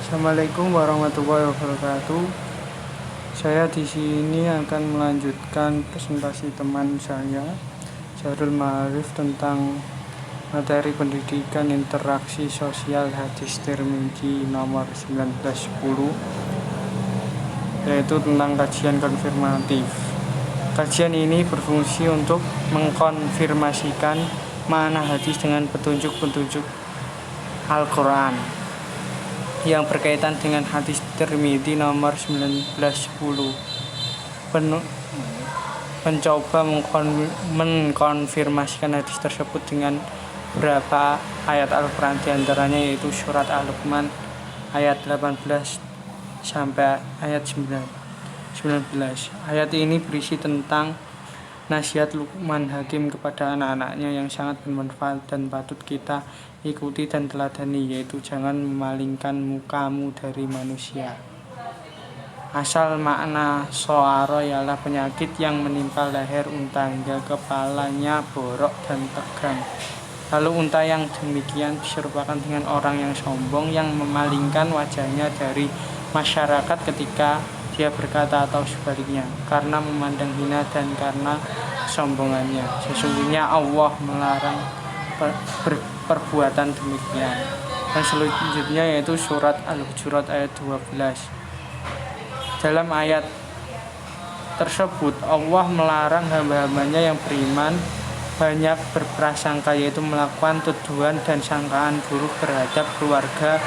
Assalamualaikum warahmatullahi wabarakatuh. Saya di sini akan melanjutkan presentasi teman saya, Jarul Ma'arif, tentang materi pendidikan interaksi sosial hadis Tirmidzi nomor 1910, yaitu tentang kajian konfirmatif. Kajian ini berfungsi untuk mengkonfirmasikan makna hadis dengan petunjuk-petunjuk Al-Quran yang berkaitan dengan hadis Tirmidzi nomor 1910. Mencoba mengkonfirmasikan hadis tersebut dengan beberapa ayat Al-Quran, diantaranya yaitu surat Al-Luqman ayat 18 sampai ayat 19. Ayat ini berisi tentang nasihat Luqman Hakim kepada anak-anaknya yang sangat bermanfaat dan patut kita ikuti dan teladani, yaitu jangan memalingkan mukamu dari manusia. Asal makna so'ara ialah penyakit yang menimpa leher unta hingga kepalanya borok dan tegang. Lalu unta yang demikian diserupakan dengan orang yang sombong yang memalingkan wajahnya dari masyarakat ketika dia berkata atau sebaliknya, karena memandang hina dan karena kesombongannya. Sesungguhnya Allah melarang perbuatan demikian. Dan selanjutnya yaitu surat Al-Hujurat ayat 12. Dalam ayat tersebut Allah melarang hamba-hambanya yang beriman banyak berprasangka, yaitu melakukan tuduhan dan sangkaan buruk terhadap keluarga,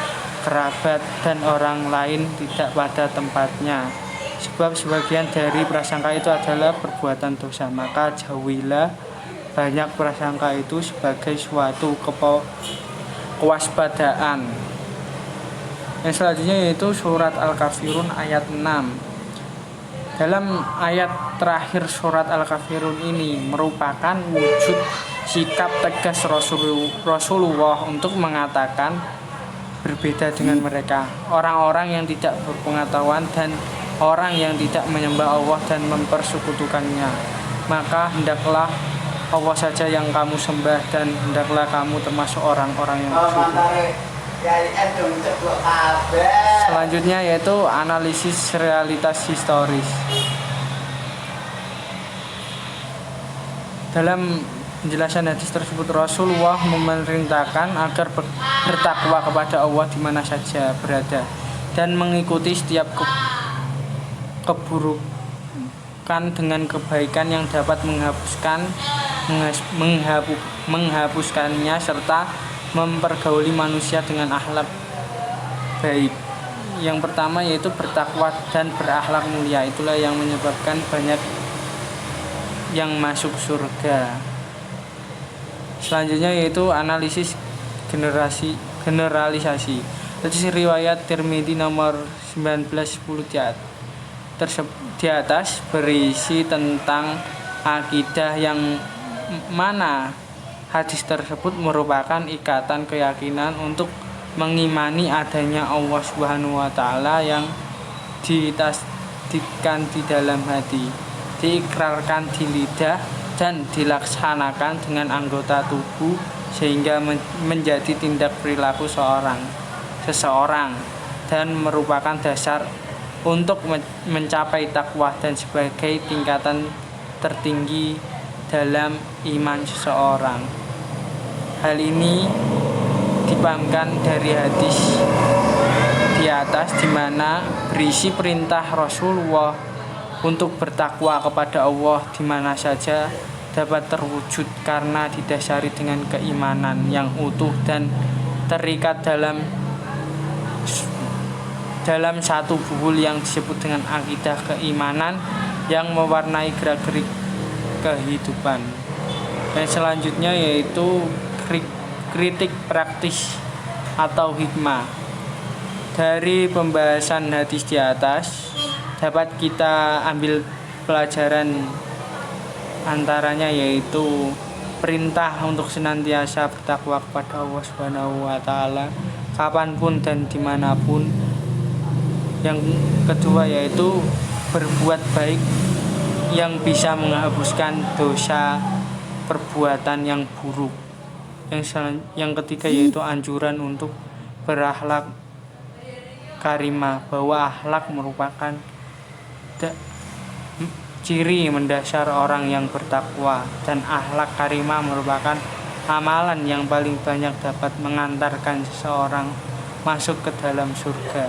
kerabat, dan orang lain tidak pada tempatnya. Sebab sebagian dari prasangka itu adalah perbuatan dosa. Maka jauhilah banyak prasangka itu sebagai suatu kewaspadaan. Yang selanjutnya yaitu surat Al-Kafirun ayat 6. Dalam ayat terakhir surat Al-Kafirun ini merupakan wujud sikap tegas Rasulullah untuk mengatakan berbeda dengan mereka, orang-orang yang tidak berpengetahuan dan orang yang tidak menyembah Allah dan mempersekutukannya. Maka hendaklah Allah saja yang kamu sembah dan hendaklah kamu termasuk orang-orang yang bersyukur. Selanjutnya yaitu analisis realitas historis. Dalam penjelasan hadis tersebut, Rasulullah memerintahkan agar bertakwa kepada Allah di mana saja berada dan mengikuti setiap keburukan dengan kebaikan yang dapat menghapuskannya serta mempergauli manusia dengan akhlak baik. Yang pertama yaitu bertakwa dan berakhlak mulia, itulah yang menyebabkan banyak yang masuk surga. Selanjutnya yaitu analisis generalisasi. Hadis riwayat Tirmidzi nomor 1910 di atas berisi tentang akidah yang mana hadis tersebut merupakan ikatan keyakinan untuk mengimani adanya Allah Subhanahu wa taala yang ditasdikkan di dalam hati, diikrarkan di lidah dan dilaksanakan dengan anggota tubuh sehingga menjadi tindak perilaku seseorang dan merupakan dasar untuk mencapai takwa dan sebagai tingkatan tertinggi dalam iman seseorang. Hal ini dipahamkan dari hadis di atas, di mana berisi perintah Rasulullah untuk bertakwa kepada Allah di mana saja dapat terwujud karena didasari dengan keimanan yang utuh dan terikat dalam satu buhul yang disebut dengan akidah keimanan yang mewarnai gerak-gerik kehidupan. Dan selanjutnya yaitu kritik praktis atau hikmah. Dari pembahasan hadis di atas dapat kita ambil pelajaran, antaranya yaitu perintah untuk senantiasa bertakwa kepada Allah Subhanahu wa taala kapanpun dan dimanapun. Yang kedua yaitu berbuat baik yang bisa menghapuskan dosa perbuatan yang buruk. Yang ketiga yaitu anjuran untuk berakhlak karimah, bahwa akhlak merupakan ciri mendasar orang yang bertakwa, dan akhlak karimah merupakan amalan yang paling banyak dapat mengantarkan seseorang masuk ke dalam surga.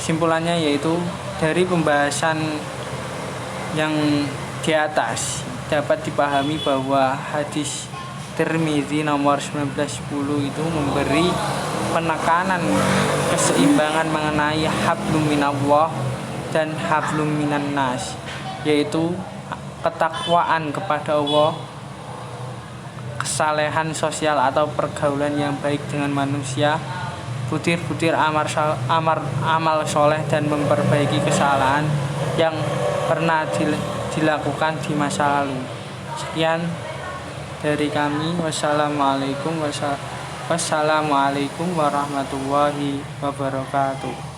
Kesimpulannya yaitu dari pembahasan yang di atas dapat dipahami bahwa hadis Tirmizi nomor 1910 itu memberi penekanan keseimbangan mengenai hablum minallah dan hablum minan nas, yaitu ketakwaan kepada Allah, kesalehan sosial atau pergaulan yang baik dengan manusia, butir-butir amal soleh, dan memperbaiki kesalahan yang pernah dilakukan di masa lalu. Sekian dari kami. Wassalamualaikum warahmatullahi wabarakatuh.